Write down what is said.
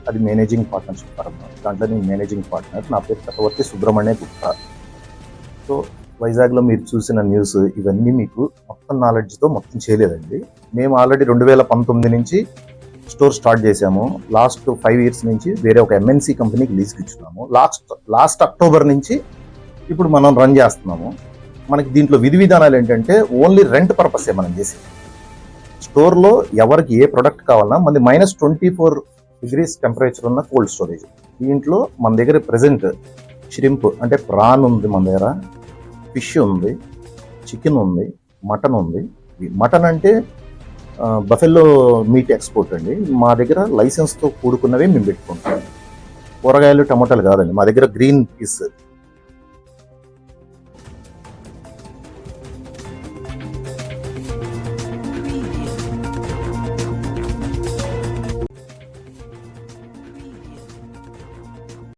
అది managing partnership firm. దాంట్లో నేను మేనేజింగ్ పార్ట్నర్. నా పేరు చక్రవర్తి సుబ్రహ్మణ్య గుప్తా. సో వైజాగ్లో మీరు చూసిన న్యూస్ ఇవన్నీ మీకు మొత్తం నాలెడ్జ్తో మొత్తం చేయలేదండి. మేము ఆల్రెడీ 2019 నుంచి స్టోర్ స్టార్ట్ చేసాము. లాస్ట్ 5 years నుంచి వేరే ఒక MNC కంపెనీకి లీజ్కి ఇచ్చున్నాము. లాస్ట్ అక్టోబర్ నుంచి ఇప్పుడు మనం రన్ చేస్తున్నాము. మనకి దీంట్లో విధి విధానాలు ఏంటంటే ఓన్లీ రెంట్ పర్పసే మనం చేసేది. స్టోర్లో ఎవరికి ఏ ప్రొడక్ట్ కావాలన్నా మనది -24 degrees టెంపరేచర్ ఉన్న కోల్డ్ స్టోరేజ్. దీంట్లో మన దగ్గర ప్రెజెంట్ షిరింప్ అంటే ప్రాన్ ఉంది, మన దగ్గర ఫిష్ ఉంది, చికెన్ ఉంది, మటన్ ఉంది. మటన్ అంటే బఫెల్లో మీట్ ఎక్స్పోర్ట్ అండి. మా దగ్గర లైసెన్స్తో కూడుకున్నవే మేము పెట్టుకుంటాం. కూరగాయలు టమాటాలు కాదండి, మా దగ్గర గ్రీన్ పీస్